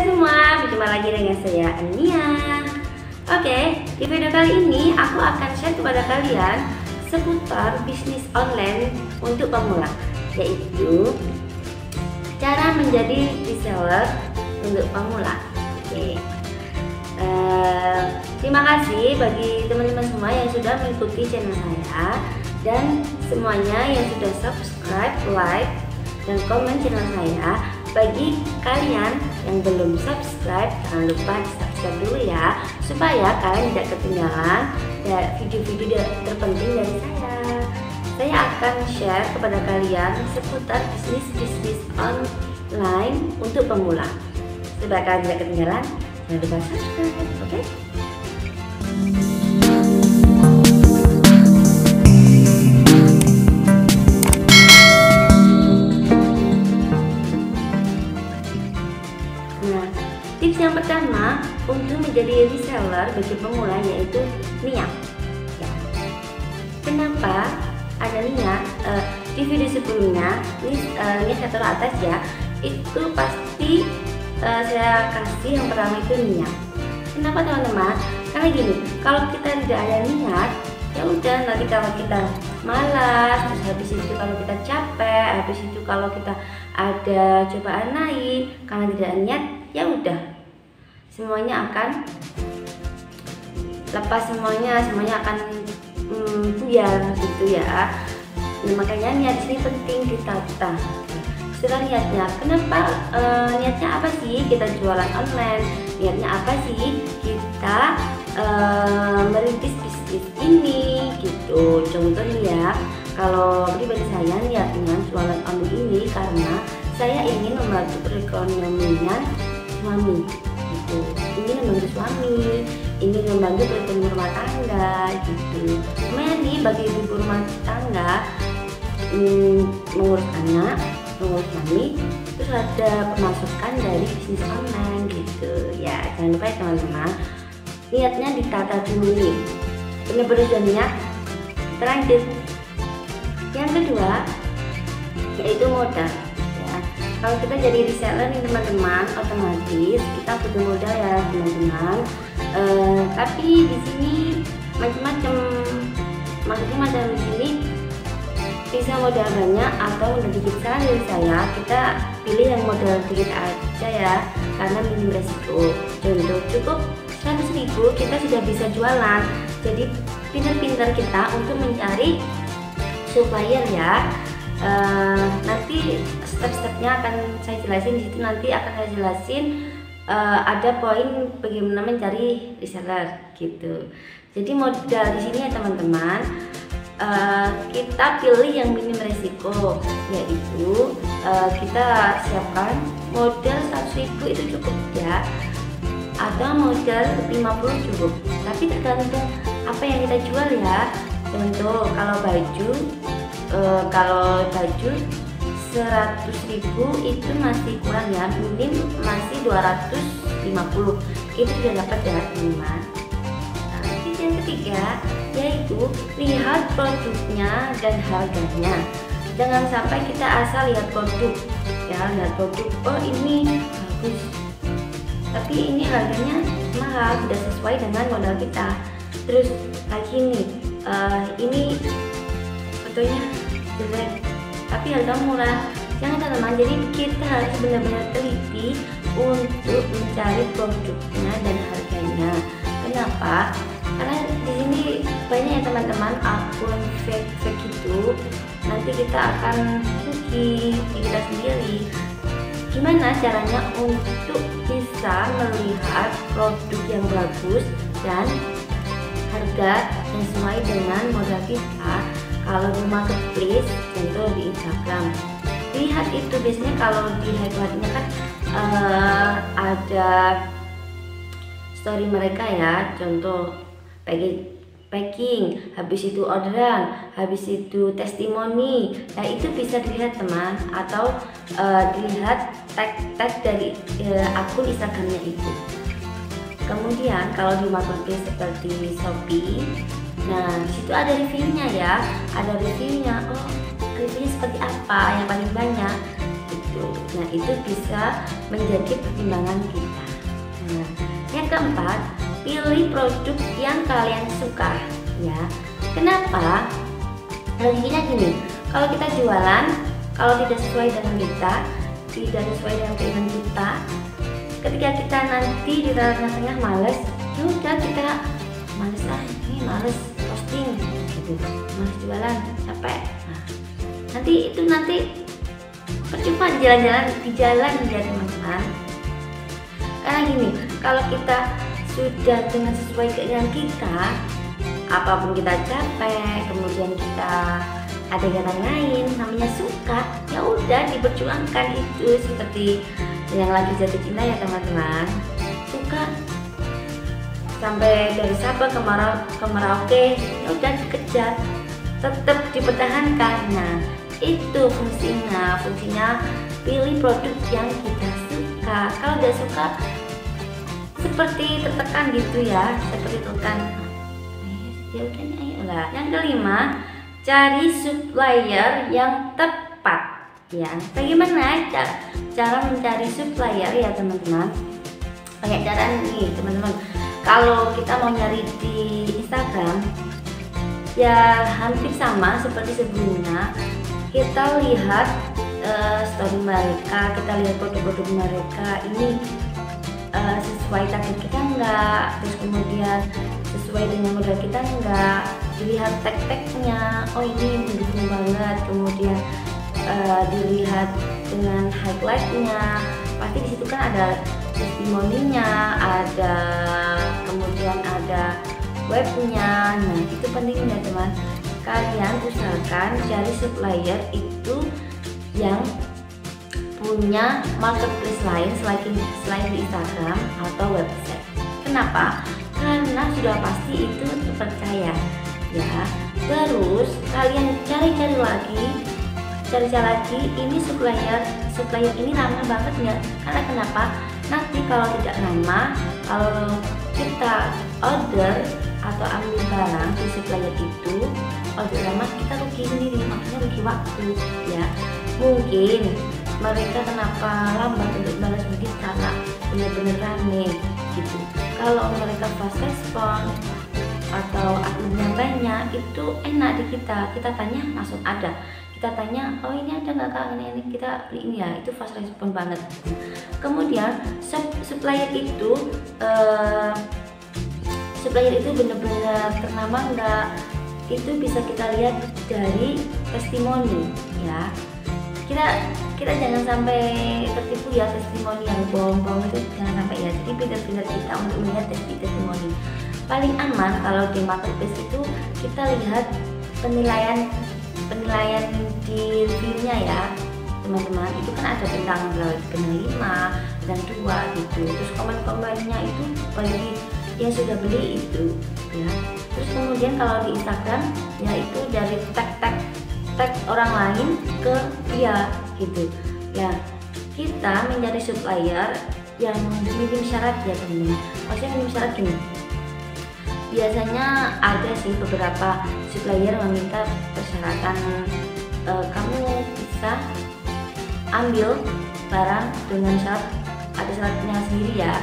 semua, berjumpa lagi dengan saya Ania. Oke, di video kali ini aku akan share kepada kalian seputar bisnis online untuk pemula, yaitu cara menjadi reseller untuk pemula. Oke. Terima kasih bagi teman-teman semua yang sudah mengikuti channel saya dan semuanya yang sudah subscribe, like, dan komen channel saya. Bagi kalian yang belum subscribe, jangan lupa di subscribe dulu ya, supaya kalian tidak ketinggalan video-video terpenting dari saya. Saya akan share kepada kalian seputar bisnis online untuk pemula. Supaya kalian tidak ketinggalan, jangan lupa subscribe, oke? Tips yang pertama untuk menjadi reseller bagi pemula yaitu niat. Ya. Kenapa ada niat? Di video sebelumnya, ini saya taruh atas ya, itu pasti saya kasih yang pertama itu niat. Kenapa teman-teman? Karena gini, kalau kita tidak ada niat, ya udah nanti kalau kita malas, terus habis itu kalau kita capek, habis itu kalau kita ada cobaan lain, karena tidak ada niat, ya udah semuanya akan lepas, semuanya akan buyar gitu ya. Nah, makanya niat ini penting ditata. Setelah niatnya, kenapa niatnya apa sih kita jualan online? Niatnya apa sih kita merintis bisnis ini gitu. Contohnya ya, kalau pribadi saya niatnya jualan online ini karena saya ingin membantu perekonomian suami gitu. Ingin membantu suami, ingin membantu perekonomian rumah tangga gitu. Kemudian nih bagi ibu rumah tangga, mengurus anak, mengurus suami, terus ada pemasukan dari bisnis online gitu ya. Jangan lupa ya teman-teman, niatnya ditata dulu nih, benar-benar sudah niat, kita lanjut. Yang kedua yaitu modal ya. Kalau kita jadi reseller nih teman-teman, otomatis kita butuh modal ya teman-teman. Tapi di sini macam-macam, maksudnya macam di sini bisa modal banyak atau modal dikit. Saran dari saya, kita pilih yang modal dikit aja ya, karena minim resiko. Contoh, cukup 100.000 kita sudah bisa jualan. Jadi pintar-pintar kita untuk mencari supplier ya. Nanti step-stepnya akan saya jelasin di situ. Nanti akan saya jelasin ada poin bagaimana mencari reseller gitu. Jadi modal di sini ya teman-teman, kita pilih yang minim resiko, yaitu kita siapkan modal 100.000 itu cukup ya, atau modal 50 cukup, tapi tergantung apa yang kita jual ya. Contoh kalau baju 100.000 itu masih kurang ya, minim masih 250, itu sudah dapat ya teman-teman. Tips yang ketiga yaitu lihat produknya dan harganya. Jangan sampai kita asal lihat produk ya, lihat produk, oh ini bagus tapi ini harganya mahal, tidak sesuai dengan modal kita. Terus lagi nih, ini fotonya jelek tapi harga murah. Jangan teman-teman, jadi kita harus benar-benar teliti untuk mencari produknya dan harganya. Kenapa? Karena di sini banyak ya teman-teman akun fake itu, nanti kita akan rugi kita sendiri. Gimana caranya untuk bisa melihat produk yang bagus dan harga yang sesuai dengan modal kita? Kalau di marketplace, contoh di Instagram, lihat itu biasanya kalau di headline-nya kan ada story mereka ya, contoh packing, habis itu orderan, habis itu testimoni. Nah itu bisa dilihat teman, atau dilihat tag dari akun Instagramnya itu. Kemudian kalau di marketplace seperti Shopee, nah disitu ada reviewnya ya, ada reviewnya. Oh reviewnya seperti apa yang paling banyak gitu. gitu. Nah, itu bisa menjadi pertimbangan kita. Nah, yang keempat, pilih produk yang kalian suka ya. Kenapa? Logikanya gini, kalau kita jualan, kalau tidak sesuai dengan kita, tidak sesuai dengan keinginan kita, ketika kita nanti di tengah-tengah males, ya udah kita males ini males posting gitu, males jualan, capek. Nah, nanti percuma jalan-jalan di jalan ya teman-teman. Karena gini, kalau kita sudah dengan sesuai keinginan kita, apapun kita capek, kemudian kita ada kegiatan lain, namanya suka, ya udah diperjuangkan. Itu seperti yang lagi jatuh cinta ya teman-teman, suka sampai dari Sabang ke Merauke, ya udah dikejar, tetap dipertahankan. Nah, itu fungsinya pilih produk yang kita suka. Kalau tidak suka, seperti tertekan gitu ya, seperti tertekan, ya udah ayolah. Yang kelima, cari supplier yang tepat ya. Bagaimana cara mencari supplier ya teman-teman? Kayak cara nih teman-teman, kalau kita mau nyari di Instagram ya hampir sama seperti sebelumnya. Kita lihat story mereka, kita lihat produk-produk mereka ini sesuai target kita enggak, terus kemudian sesuai dengan modal kita enggak, dilihat tag-tagnya, oh ini mendukung banget, kemudian dilihat dengan highlightnya, pasti di situ kan ada testimoninya, ada kemudian ada webnya. Nah, itu pentingnya teman, kalian usahakan cari supplier itu yang punya marketplace lain selain di Instagram atau website. Kenapa? Karena sudah pasti itu terpercaya ya. Terus kalian cari-cari lagi ini supplier ini ramah banget nggak? Karena kenapa? Nanti kalau tidak ramah, kalau kita order atau ambil barang di supplier itu order ramah, kita rugi sendiri, makanya rugi waktu ya. Mungkin mereka kenapa lambat untuk balas mungkin karena benar-benar rame gitu. Kalau mereka fast respon atau adminnya banyak, itu enak di kita tanya langsung ada, kita tanya oh ini ada nggak kak, ini kita beli ini ya, itu fast respon banget. Kemudian supplier itu benar-benar ternama enggak, itu bisa kita lihat dari testimoni ya. Kita jangan sampai tertipu ya, testimoni yang bohong-bohong itu jangan sampai ya. Jadi pintar-pintar kita untuk melihat testimoni. Paling aman kalau di marketplace itu kita lihat penilaian di reviewnya ya teman-teman. Itu kan ada bintang berapa, bintang 5, bintang 2 gitu. Terus komen-komennya itu bagi yang sudah beli itu ya. Terus kemudian kalau di Instagram ya itu dari tag orang lain ke dia gitu ya. Kita mencari supplier yang minim syarat ya teman-teman. Maksudnya minim syarat gini, biasanya ada sih beberapa supplier meminta persyaratan kamu bisa ambil barang dengan syarat, ada syaratnya sendiri ya.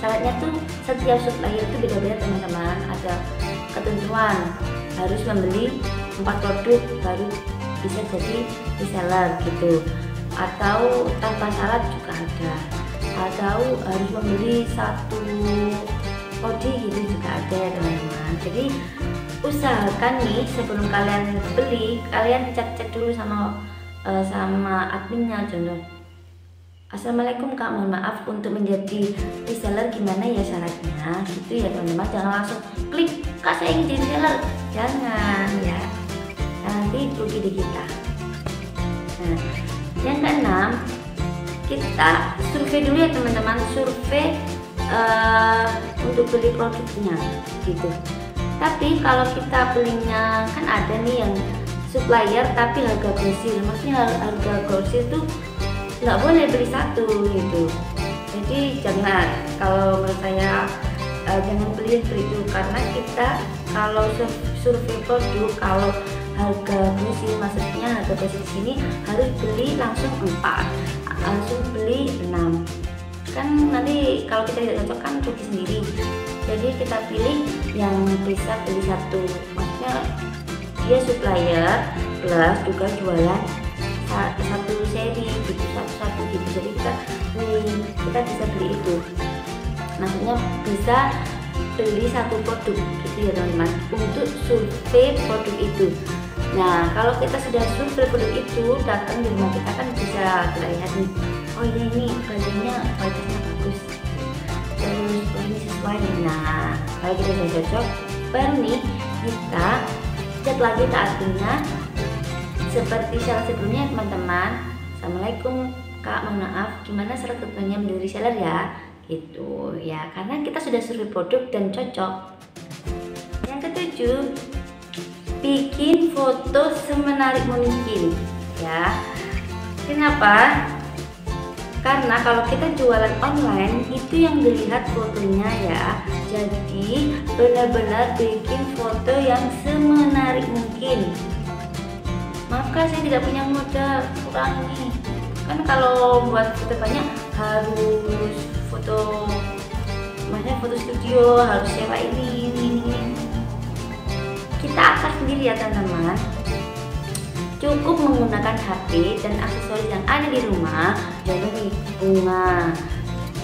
Syaratnya tuh setiap supplier itu beda-beda teman-teman. Ada ketentuan harus membeli 4 produk baru bisa jadi reseller gitu, atau tanpa syarat juga ada, atau harus membeli 1 kode gitu juga ada ya teman-teman. Jadi usahakan nih sebelum kalian beli, kalian cek dulu sama adminnya. Contoh, assalamualaikum kak, mohon maaf untuk menjadi reseller gimana ya syaratnya gitu ya teman-teman. Jangan langsung klik kak saya ingin jadi reseller, jangan ya, nanti rugi di kita. Nah, yang keenam, kita survei dulu ya teman-teman, survei untuk beli produknya gitu. Tapi kalau kita belinya kan ada nih yang supplier tapi harga grosir, maksudnya harga grosir tuh nggak boleh beli 1 gitu. Jadi jangan, kalau menurut saya jangan beli itu, karena kita kalau survei produk, kalau harga grosir, maksudnya harga grosir sini harus beli langsung 4 langsung beli 6. Kan nanti kalau kita tidak cocok kan rugi sendiri. Jadi kita pilih yang bisa beli 1, maksudnya dia supplier plus juga jualan satu seri gitu, satu gitu. Jadi kita bisa beli itu, maksudnya bisa beli 1 produk gitu ya teman-teman, untuk survei produk itu. Nah kalau kita sudah survei produk itu, datang di rumah kita kan bisa kita lihat nih, oh ini bajunya kualitasnya bagus, terus ini sesuai nih. Nah kalau kita sudah cocok, baru nih kita cek lagi ke adminnya seperti syarat sebelumnya teman-teman. Assalamualaikum Kak, mohon maaf, gimana syarat ketentuannya menjadi seller ya, gitu ya, karena kita sudah survei produk dan cocok. Yang ketujuh, bikin foto semenarik mungkin ya. Kenapa? Karena kalau kita jualan online itu yang dilihat fotonya ya, jadi benar-benar bikin foto yang semenarik mungkin. Maka saya tidak punya modal, kurang nih. Kan kalau buat foto banyak harus foto, maksudnya foto studio, harus sewa ini. Kita akan sendiri ya teman-teman. Cukup menggunakan HP dan aksesoris yang ada di rumah. Contoh nih, bunga.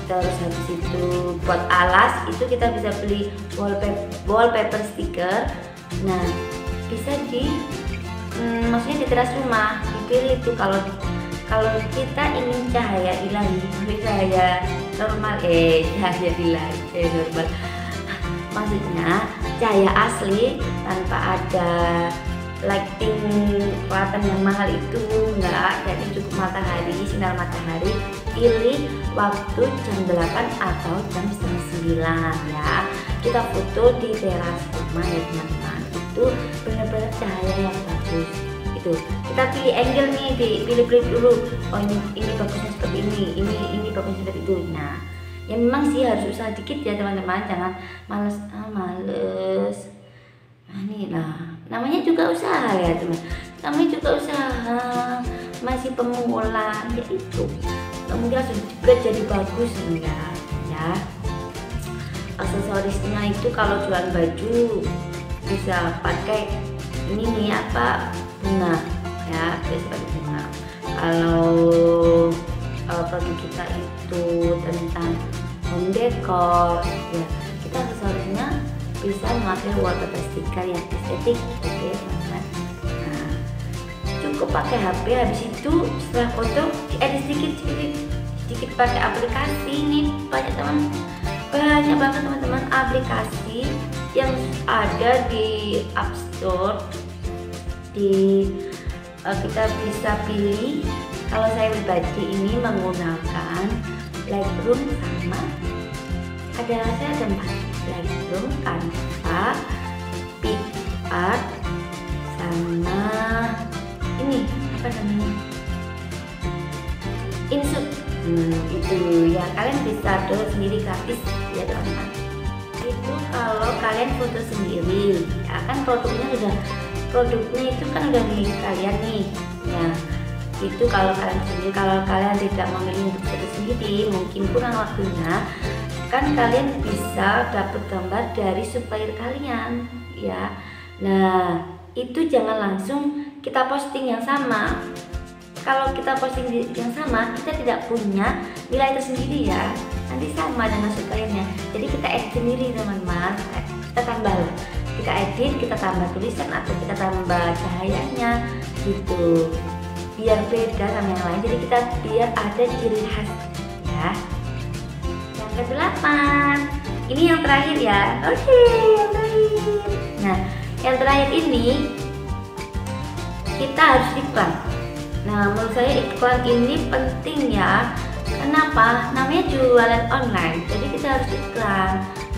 Terus habis itu buat alas itu kita bisa beli wallpaper stiker. Nah bisa maksudnya di teras rumah dipilih itu. Kalau kita ingin cahaya ilahi, cahaya normal, cahaya ilahi, normal, maksudnya cahaya asli tanpa ada lighting kelihatan yang mahal itu enggak. Jadi cukup matahari, sinar matahari, pilih waktu jam 8 atau jam setengah 9 ya. Kita foto di teras rumah ya teman-teman, itu benar-benar cahaya yang bagus. Itu kita pilih angle nih, dipilih dulu, oh ini bagusnya seperti ini bagusnya seperti itu. Nah ya memang sih harus usaha dikit ya teman-teman, jangan males. Nih lah, namanya juga usaha ya teman, namanya juga usaha, masih pemula ya. Itu nggak mungkin langsung jebret jadi bagus, enggak ya. Aksesorisnya itu kalau jualan baju bisa pakai ini nih, apa, bunga ya, bisa pakai bunga. Kalau produk kita itu tentang home decor ya, kita aksesorisnya bisa memakai wallpaper stiker yang estetik, oke teman-teman. Nah cukup pakai HP, habis itu setelah foto diedit sedikit pakai aplikasi. Ini banyak banget teman-teman aplikasi yang ada di App Store. Kita bisa pilih. Kalau saya pribadi ini menggunakan Lightroom sama saya ada 4, Lightroom, Canva, PicArt, sama ini apa namanya, Insert. Itu ya, kalian bisa download sendiri gratis ya teman-teman. Itu kalau kalian foto sendiri ya, kan produknya itu kan udah milik kalian nih ya. Itu kalau kalian sendiri. Kalau kalian tidak memilih untuk foto sendiri, mungkin kurang waktunya, kan kalian bisa dapat gambar dari supplier kalian ya. Nah itu jangan langsung kita posting yang sama. Kalau kita posting yang sama, kita tidak punya nilai tersendiri ya, nanti sama dengan suppliernya. Jadi kita edit sendiri teman-teman, kita edit, kita tambah tulisan atau kita tambah cahayanya gitu, biar beda sama yang lain. Jadi kita biar ada ciri khas ya. Yang ke-8, ini yang terakhir ya. Oke, yang terakhir. Nah yang terakhir ini kita harus iklan. Nah menurut saya iklan ini penting ya. Kenapa? Namanya jualan online, jadi kita harus iklan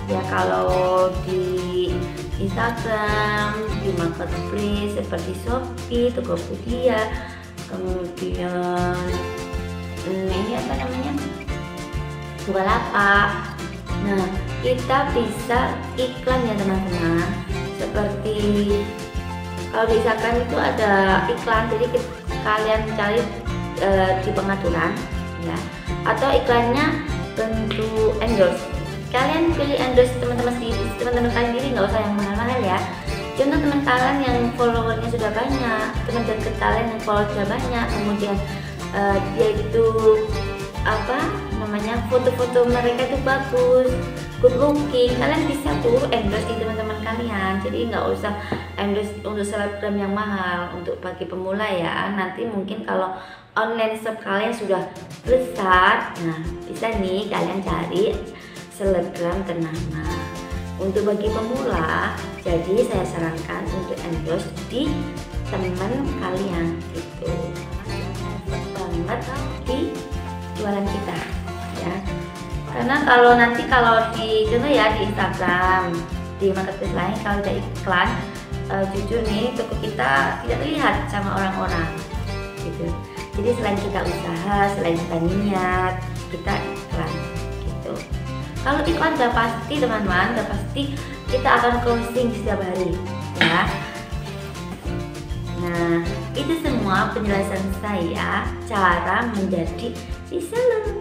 ya. Kalau di Instagram, di marketplace seperti Shopee, Tokopedia, kemudian ini apa namanya, Bukalapak. Nah kita bisa iklan ya teman-teman. Seperti kalau di Instagram itu ada iklan, jadi kalian cari di pengaturan ya, atau iklannya bentuk endorse. Kalian pilih endorse teman-teman kalian sendiri, nggak usah yang mahal-mahal ya. Contoh teman kalian yang followernya sudah banyak, teman dekat kalian yang followernya banyak, kemudian dia itu apa namanya, foto-foto mereka itu bagus, good looking, kalian bisa tuh endorse di teman-teman kalian. Jadi nggak usah endorse untuk selebgram yang mahal untuk bagi pemula ya. Nanti mungkin kalau online shop kalian sudah besar, nah bisa nih kalian cari selebgram ternama. Untuk bagi pemula, jadi saya sarankan untuk endorse di teman kalian gitu, banget di jualan kita ya. Karena kalau di contoh ya di Instagram, di marketplace lain, kalau ada iklan, jujur nih toko kita tidak terlihat sama orang-orang gitu. Jadi selain kita usaha, selain kita niat, kita iklan gitu. Kalau iklan udah pasti teman-teman, udah pasti kita akan closing setiap hari ya. Nah, itu semua penjelasan saya cara menjadi reseller.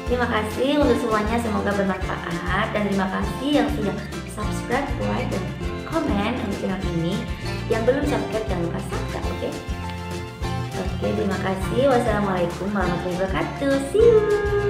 Terima kasih untuk semuanya, semoga bermanfaat, dan terima kasih yang sudah subscribe, like, dan komen untuk channel ini. Yang belum subscribe jangan lupa subscribe, oke? Oke, terima kasih. Wassalamualaikum warahmatullahi wabarakatuh. See you.